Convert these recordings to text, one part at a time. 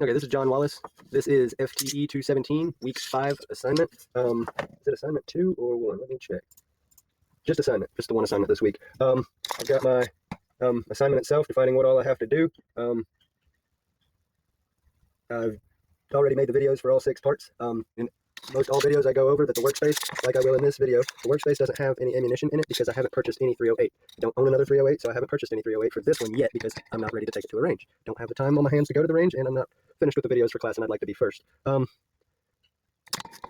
Okay, this is John Wallace. This is FTE217 Wk5 Assignment. Is it assignment 2 or 1? Let me check. Just assignment, just the one assignment this week. I've got my assignment itself, defining what all I have to do. I've already made the videos for all 6 parts. In most all videos I go over that the workspace, like I will in this video, the workspace doesn't have any ammunition in it because I haven't purchased any 308. I don't own another 308, so I haven't purchased any 308 for this one yet because I'm not ready to take it to a range. Don't have the time on my hands to go to the range, and I'm not finished with the videos for class, and I'd like to be first.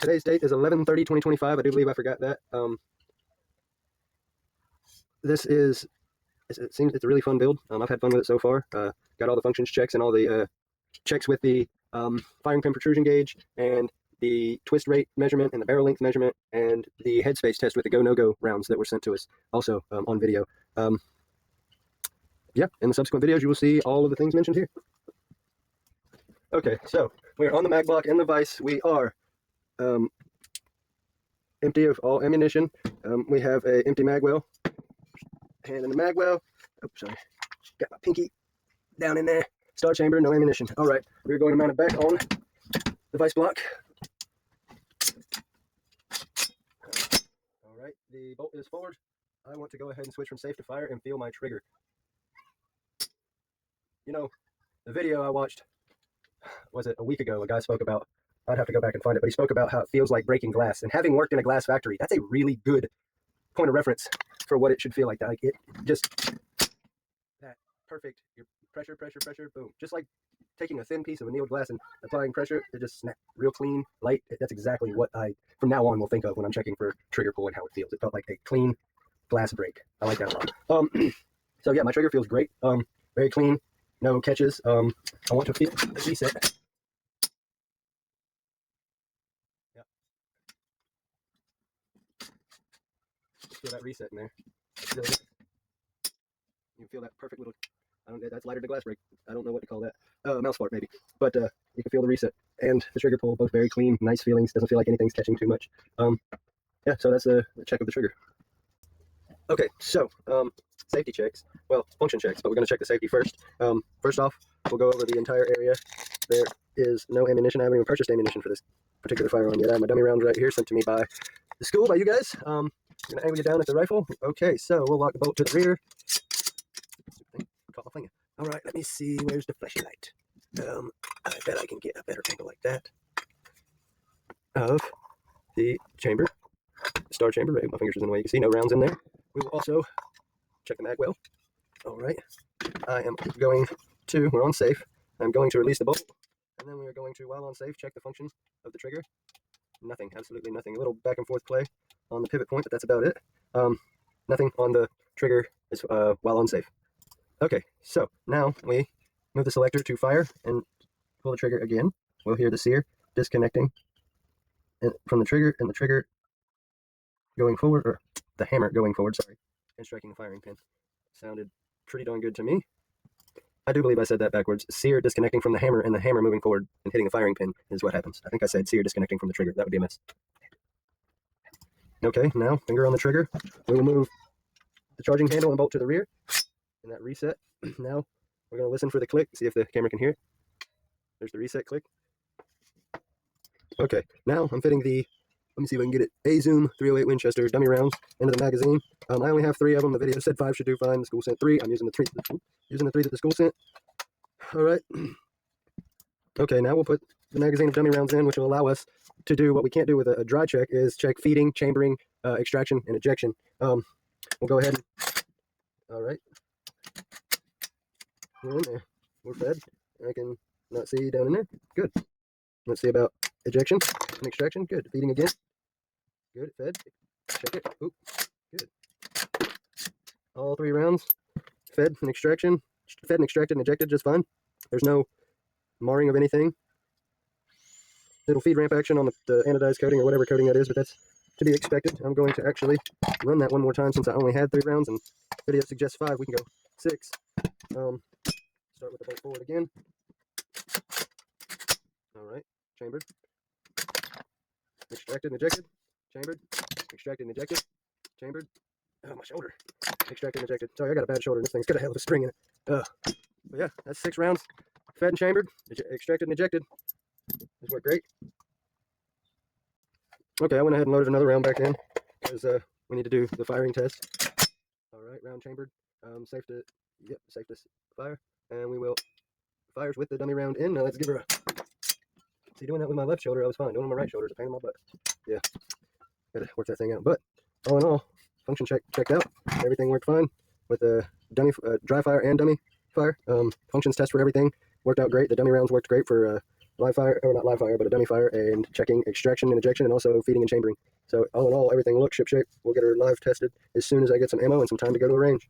Today's date is 11/30/2025. I do believe I forgot that. This is, it seems it's a really fun build. I've had fun with it so far. Got all the functions checks and all the checks with the firing pin protrusion gauge and the twist rate measurement and the barrel length measurement and the headspace test with the go-no-go rounds that were sent to us also on video. Yeah, in the subsequent videos you will see all of the things mentioned here. Okay, so we're on the mag block and the vise. We are empty of all ammunition. We have a empty mag well. Hand in the mag well. Oh, sorry. Got my pinky down in there. Star chamber, no ammunition. All right, we're going to mount it back on the vise block. All right, the bolt is forward. I want to go ahead and switch from safe to fire and feel my trigger. You know, the video I watched, was it a week ago, a guy spoke about, I'd have to go back and find it, but he spoke about how it feels like breaking glass. And having worked in a glass factory, that's a really good point of reference for what it should feel like. Like it just, that perfect, your pressure, boom. Just like taking a thin piece of annealed glass and applying pressure, it just snapped real clean, light. That's exactly what I, from now on, will think of when I'm checking for trigger pull and how it feels. It felt like a clean glass break. I like that a lot. So yeah, my trigger feels great. Very clean, no catches. I want to feel the reset. Yeah. Feel that reset in there. You feel that perfect little, that's lighter to glass break. I don't know what to call that. Mouse fart maybe. But you can feel the reset and the trigger pull, both very clean, nice feelings. Doesn't feel like anything's catching too much. Yeah, so that's the check of the trigger. Okay, so safety checks. Well, function checks, but we're going to check the safety first. First off, we'll go over the entire area. There is no ammunition. I haven't even purchased ammunition for this particular firearm yet. I have my dummy rounds right here sent to me by the school, by you guys. I'm going to angle you down at the rifle. Okay, so we'll lock the bolt to the rear. Caught my finger. All right, let me see. Where's the flashlight? I bet I can get a better angle like that of the chamber, star chamber. Right, my fingers are in the way. You can see no rounds in there. We will also check the mag well. All right, I am going to, we're on safe. I'm going to release the bolt, and then we are going to, while on safe, check the function of the trigger. Nothing, absolutely nothing. A little back and forth play on the pivot point, but that's about it. Nothing on the trigger is while on safe. Okay, so now we move the selector to fire and pull the trigger again. We'll hear the sear disconnecting from the trigger and the trigger going forward, or the hammer going forward, sorry, and striking the firing pin. Sounded pretty darn good to me. I do believe I said that backwards. Sear disconnecting from the hammer and the hammer moving forward and hitting the firing pin is what happens. I think I said sear disconnecting from the trigger. That would be a mess. Okay, now finger on the trigger. We will move the charging handle and bolt to the rear. And that reset. Now we're going to listen for the click, see if the camera can hear it. There's the reset click. Okay, now I'm fitting the, let me see if I can get it, A-Zoom 308 Winchester dummy rounds into the magazine. I only have 3 of them. The video said 5 should do fine. The school sent 3. I'm using the 3 that the school sent. All right. Okay, now we'll put the magazine of dummy rounds in, which will allow us to do what we can't do with a dry check, is check feeding, chambering, extraction, and ejection. We'll go ahead and, all right. We're in there. We're fed. I can not see down in there. Good. Let's see about ejection and extraction. Good. Feeding again. Good. Fed. Check it. Oop. Good. All 3 rounds. Fed and extraction. Fed and extracted and ejected just fine. There's no marring of anything. Little feed ramp action on the anodized coating or whatever coating that is, but that's to be expected. I'm going to actually run that one more time since I only had 3 rounds and video suggests 5. We can go 6. Start with the bolt forward again. All right, chambered, extracted and ejected, chambered, extracted and ejected, chambered. Oh, my shoulder. Extracted and ejected. Sorry, I got a bad shoulder. This thing's got a hell of a spring in it. But yeah, that's 6 rounds. fed and chambered, extracted and ejected. This worked great. Okay, I went ahead and loaded another round back in because we need to do the firing test. All right, round chambered, safe to fire, and we will fires with the dummy round in. Now let's give her a. See, doing that with my left shoulder, I was fine. Doing it with my right shoulder is a pain in my butt. Yeah, gotta work that thing out. But all in all, function checked out. Everything worked fine with the dummy dry fire and dummy fire. Functions test for everything worked out great. The dummy rounds worked great for live fire, or not live fire, but a dummy fire, and checking extraction and ejection, and also feeding and chambering. So all in all, everything looks shipshape. We'll get her live tested as soon as I get some ammo and some time to go to a range.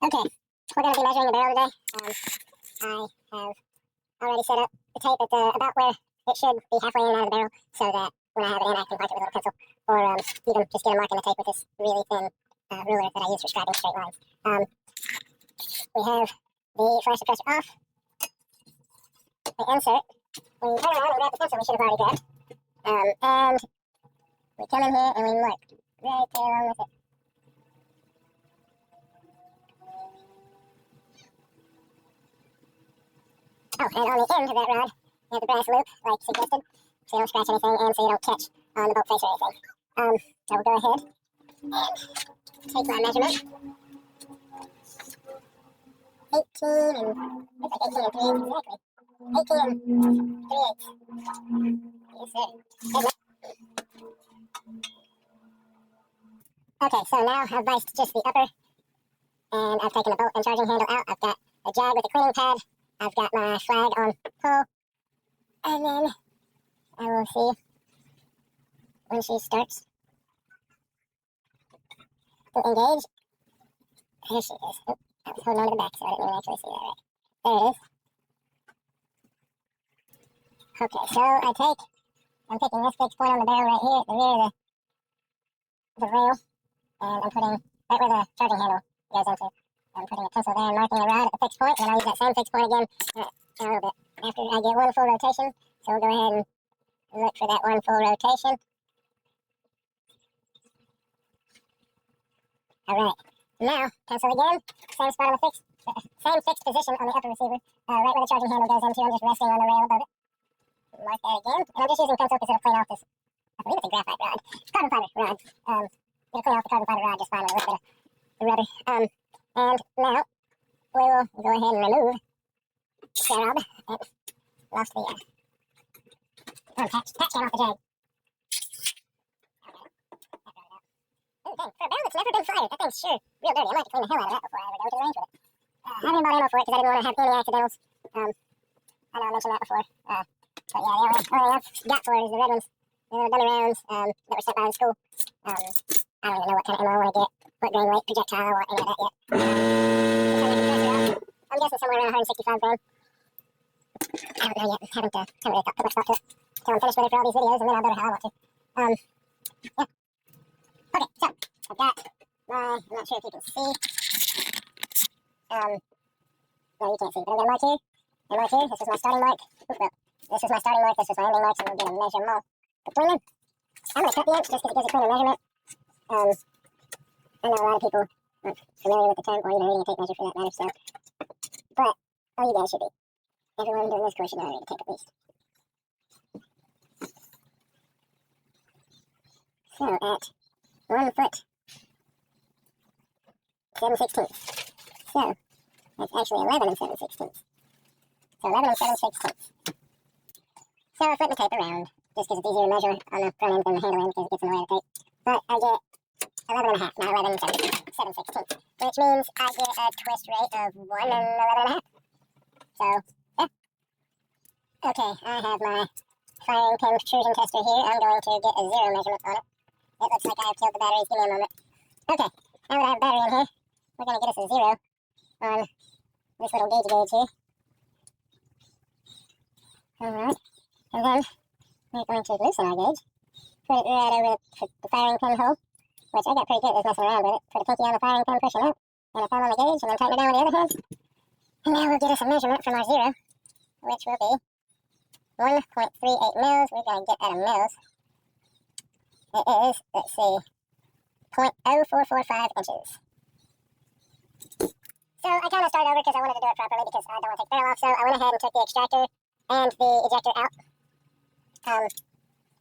Okay, we're going to be measuring the barrel today. I have already set up the tape at about where it should be halfway in and out of the barrel, so that when I have it in, I can mark it with a little pencil, or even just get a mark in the tape with this really thin ruler that I use for scribing straight lines. We have the flash suppressor off. The insert, when you turn around and grab the pencil we should have already grabbed, and we come in here and we mark right there along with it. Oh, and on the end of that rod, you have the brass loop, like suggested, so you don't scratch anything and so you don't catch on the bolt face or anything. So we'll go ahead and take my measurement. 18 and, looks like 18 and 3/8 exactly. 18 and 3/8. Yes, sir. Okay, so now I've viced just the upper, and I've taken the bolt and charging handle out. I've got a jag with a cleaning pad. I've got my flag on pull, and then I will see when she starts to engage. There she is. Oh, I was holding on to the back, so I didn't even actually see that right. There it is. Okay, so I'm taking this fixed point on the barrel right here at the rear of the rail, and I'm putting right where the charging handle goes into. I'm putting a pencil there and marking the rod at the fixed point, and I'll use that same fixed point again in a little bit after I get one full rotation. So we'll go ahead and look for that one full rotation. All right, now pencil again, same spot on the same fixed position on the upper receiver, right where the charging handle goes into. I'm just resting on the rail above it. Mark that again, and I'm just using pencil because it'll clean off this. I believe it's a graphite rod, carbon fiber rod. It'll clean off the carbon fiber rod just fine with a little bit of the rubber. And now we will go ahead and remove the rod and lost the patch came off the jag. Oh, dang, for a barrel that's never been fired, that thing's sure real dirty. I might have to clean the hell out of that before I ever go to the range with it. I haven't bought ammo for it because I didn't want to have any accidentals. I know I mentioned that before. But yeah, the only I've got for it is the red ones, the dummy rounds that were sent by the school. I don't even know what kind of ammo I want to get, what grain weight, projectile, or any of that yet. I'm guessing somewhere around 165 grain. I don't know yet. Haven't really put much thought to it until I'm finished with it for all these videos, and then I'll go to how I want to. Yeah. Okay, so I've got my, I'm not sure if you can see. No, you can't see, but I'm going to mark here. And mark here. This is my starting mark. Oops, no. This is my starting mark. This is my ending mark, so I'm going to measure them all between them. I'm going to cut the inch just because it gives a cleaner measurement. I know a lot of people aren't familiar with the term, or even reading a tape measure for that matter, so. But, oh, you guys should be. Everyone doing this course should know how to read a tape at least. So, at 1 foot, 7/16. So, that's actually 11 7/16. So 11 7/16. So I flip the tape around, just because it's easier to measure on the front end than the handle end, because it gets in the way of the tape. But I get 11 1/2, not 11 7/16, which means I get a twist rate of 1 and 11 1/2. So, yeah. Okay, I have my firing pin protrusion tester here. I'm going to get a 0 measurement on it. It looks like I've killed the batteries. Give me a moment. Okay, now that I have a battery in here, we're going to get us a 0 on this little gauge here. Alright, and then we're going to loosen our gauge, put it right over the firing pin hole, which I got pretty good at messing around with it. Put a pinky on the firing pin, pushing up, and a thumb on the gauge, and then tighten it down with the other hand. And now we'll get us a measurement from our 0, which will be 1.38 mils. We're going to get at a mils. It is, let's see, 0.0445 inches. So I kind of started over because I wanted to do it properly because I don't want to take the barrel off. So I went ahead and took the extractor and the ejector out.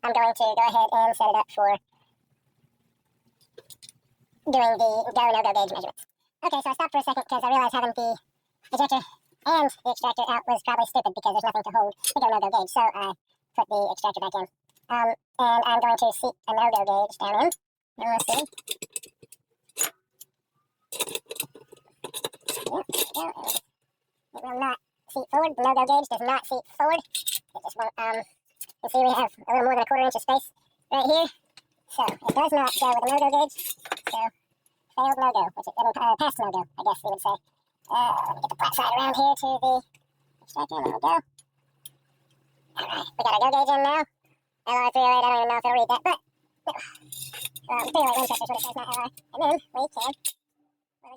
I'm going to go ahead and set it up for doing the go/no-go gauge measurements. Okay, so I stopped for a second because I realized having the ejector and the extractor out was probably stupid because there's nothing to hold the go/no-go gauge. So I put the extractor back in. And I'm going to seat a no-go gauge down in. Now let's see. Yep, there we go. It will not seat forward. The no-go gauge does not seat forward. It just won't, you see we have a little more than a 1/4 inch of space right here. So it does not go with a no-go gauge. So failed no-go, which is past no-go, I guess we would say. Let me get the flat side around here to the extractor, and there we go. Alright, we got a go gauge in now. LR308, I don't even know if it'll read that, but 308 Winchester is what it says, not LR. And then we can, well, look at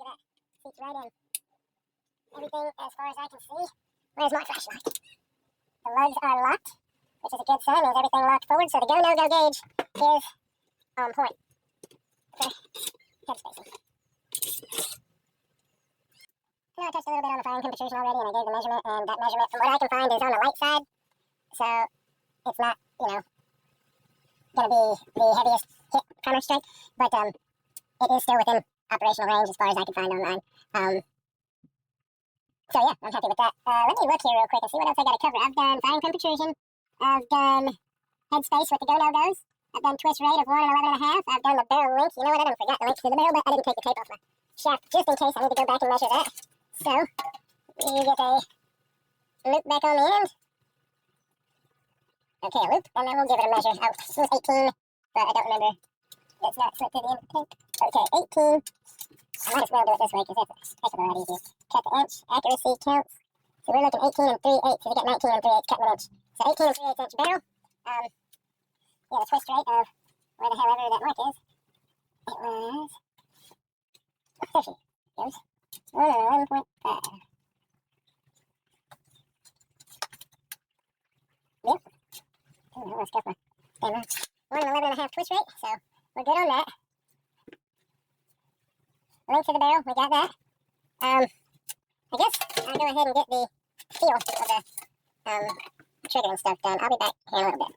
that, seats right in. Everything as far as I can see. Where's my flashlight? The lugs are locked, which is a good sign, means everything locked forward, so the go/no-go gauge is on point. Okay, head spacing. Now I touched a little bit on the firing temperature already, and I gave the measurement, and that measurement, from what I can find, is on the light side. So it's not, going to be the heaviest hit primary strike, but it is still within operational range as far as I can find online. So yeah, I'm happy with that. Let me look here real quick and see what else I got to cover. I've done firing temperature, I've done head space with the go/no-goes, I've done twist rate of 1 and 11.5, I've done the barrel length. You know what, I done forgot the length to the barrel, but I didn't take the tape off my shaft just in case I need to go back and measure that. So we get a loop back on the end. Okay, a loop, and then we'll give it a measure. Oh, it was 18, but I don't remember. It's not slipped to the end of the tape. Okay, 18. I might as well do it this way because that's a heck of a lot easier. Cut the inch, accuracy counts. So we're looking 18 and 3/8, so we get 19 and 3/8 cut an inch. So 18 and 3/8 inch barrel. Yeah, the twist rate of where the hell ever that mark is. It was, there she goes. 1 and 11.5. Yep. Oh, I almost got my camera. 1 and 11.5 twist rate, so we're good on that. Length of the barrel, we got that. I guess I'll go ahead and get the feel of the trigger and stuff done. I'll be back here in a little bit.